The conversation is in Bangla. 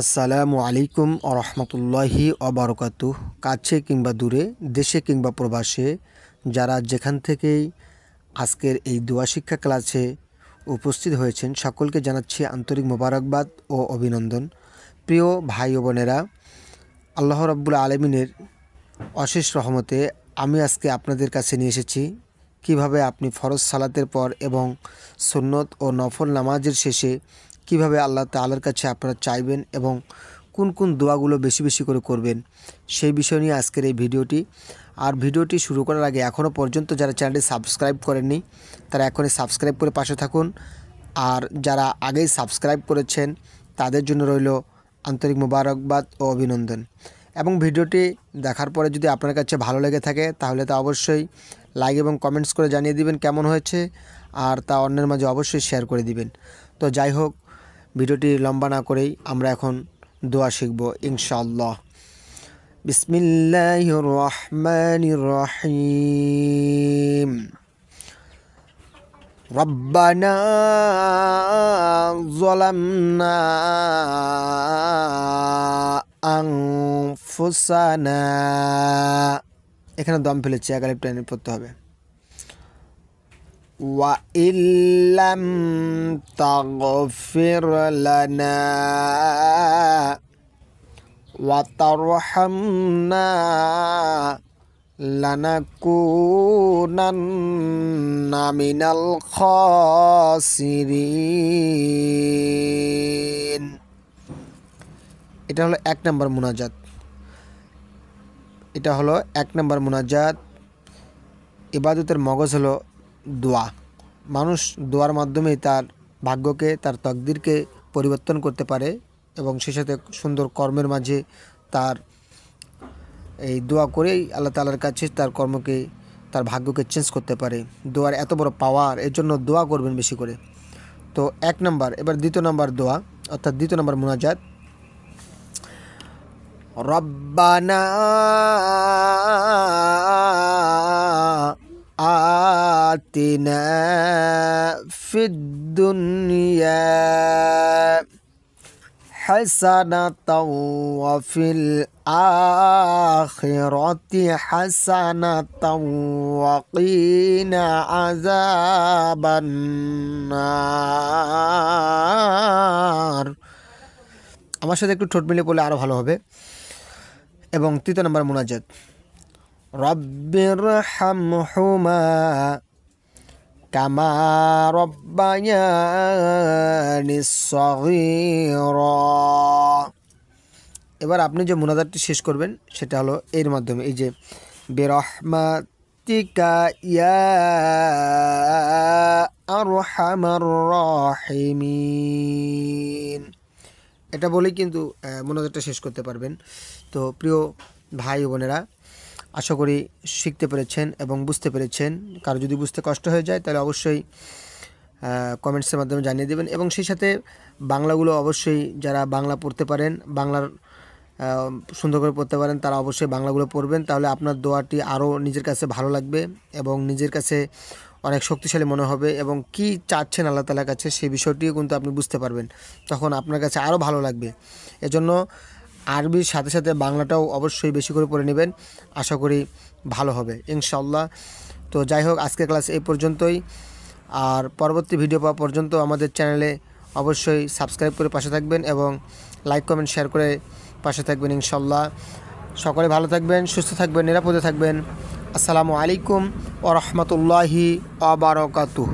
আসসালামু আলাইকুম আরহামতুল্লাহি অবরকাতুহ। কাছে কিংবা দূরে, দেশে কিংবা প্রবাসে, যারা যেখান থেকেই আজকের এই দোয়া শিক্ষা ক্লাসে উপস্থিত হয়েছেন সকলকে জানাচ্ছি আন্তরিক মোবারকবাদ ও অভিনন্দন। প্রিয় ভাই ও বোনেরা, আল্লাহ রাব্বুল আলামিনের অশেষ রহমতে আমি আজকে আপনাদের কাছে নিয়ে এসেছি কিভাবে আপনি ফরজ সালাতের পর এবং সুন্নত ও নফল নামাজের শেষে কিভাবে আল্লাহ তাআলার কাছে আপনারা চাইবেন এবং কোন কোন দোয়াগুলো বেশি বেশি করে করবেন সেই বিষয় নিয়ে আজকের এই ভিডিওটি। আর ভিডিওটি শুরু করার আগে এখনও পর্যন্ত যারা চ্যানেলটি সাবস্ক্রাইব করেননি তারা এখনই সাবস্ক্রাইব করে পাশে থাকুন, আর যারা আগেই সাবস্ক্রাইব করেছেন তাদের জন্য রইল আন্তরিক মোবারকবাদ ও অভিনন্দন। এবং ভিডিওটি দেখার পরে যদি আপনার কাছে ভালো লেগে থাকে তাহলে তা অবশ্যই লাইক এবং কমেন্টস করে জানিয়ে দিবেন কেমন হয়েছে, আর তা অন্যের মাঝে অবশ্যই শেয়ার করে দিবেন। তো যাই হোক, ভিডিওটি লম্বা না করেই আমরা এখন দোয়া শিখব ইনশাআল্লাহ। বিসমিল্লাহির রহমানির রহিম। রব্বানা যালামনা আনফুসানা, এখানে দম ফেলেছি, এক আলিফ টেনে পড়তে হবে। ওয়া ইল্লাম তাগফির লানা ওয়া তারহামনা লানাকুনান্না মিনাল খাসিরিন। এটা হলো এক নম্বর মুনাজাত। ইবাদতের মগজ হলো দোয়া। মানুষ দোয়ার মাধ্যমেই তার ভাগ্যকে, তার তকদিরকে পরিবর্তন করতে পারে এবং সেই সাথে সুন্দর কর্মের মাঝে তার এই দোয়া করেই আল্লাহ তাআলার কাছে তার কর্মকে, তার ভাগ্যকে চেঞ্জ করতে পারে। দোয়ার এত বড় পাওয়ার, এর জন্য দোয়া করবেন বেশি করে। তো এক নম্বর। এবার দ্বিতীয় নম্বর দোয়া, অর্থাৎ দ্বিতীয় নম্বর মুনাজাত। রব্বানা আতিনা ফিদ দুনিয়া হাসানাতাও ওয়া ফিল আখিরাতি হাসানাতাও ওয়া কিনা আযাবান নার। আমার সাথে একটু ঠোঁট মিলিয়ে বলে আরও ভালো হবে। এবং তৃতীয় নম্বর মুনাজাত, রব্বিরহামহুমা কামা রব্বায়ানি সগীরা। এবার আপনি যে মুনাজাতটি শেষ করবেন সেটা হলো এর মাধ্যমে, এই যে বিরহমাতিকা ইয়া আরহামার রাহিমিন, এটা বলেই কিন্তু মোনাজাতটা শেষ করতে পারবেন। তো প্রিয় ভাই ও বোনেরা, আশা করি শিখতে পেরেছেন এবং বুঝতে পেরেছেন। কারো যদি বুঝতে কষ্ট হয়ে যায় তাহলে অবশ্যই কমেন্টসের মাধ্যমে জানিয়ে দেবেন। এবং সেই সাথে বাংলাগুলো অবশ্যই, যারা বাংলা পড়তে পারেন, বাংলার সুন্দর করে পড়তে পারেন, তারা অবশ্যই বাংলাগুলো পড়বেন। তাহলে আপনার দোয়াটি আরও নিজের কাছে ভালো লাগবে এবং নিজের কাছে অনেক শক্তিশালী মনে হবে, এবং কি চাচ্ছেন আল্লাহ তাআলার কাছে সেই বিষয়টিও কিন্তু আপনি বুঝতে পারবেন, তখন আপনার কাছে আরও ভালো লাগবে। এজন্য আরবির সাথে সাথে বাংলাটাও অবশ্যই বেশি করে পড়ে নেবেন, আশা করি ভালো হবে ইনশাআল্লাহ। তো যাই হোক, আজকের ক্লাস এই পর্যন্তই। আর পরবর্তী ভিডিও পাওয়া পর্যন্ত আমাদের চ্যানেলে অবশ্যই সাবস্ক্রাইব করে পাশে থাকবেন এবং লাইক কমেন্ট শেয়ার করে পাশে থাকবেন ইনশাআল্লাহ। সকলে ভালো থাকবেন, সুস্থ থাকবেন, নিরাপদে থাকবেন। আসসালামু আলাইকুম ওয়া রাহমাতুল্লাহি ওয়া বারাকাতুহু।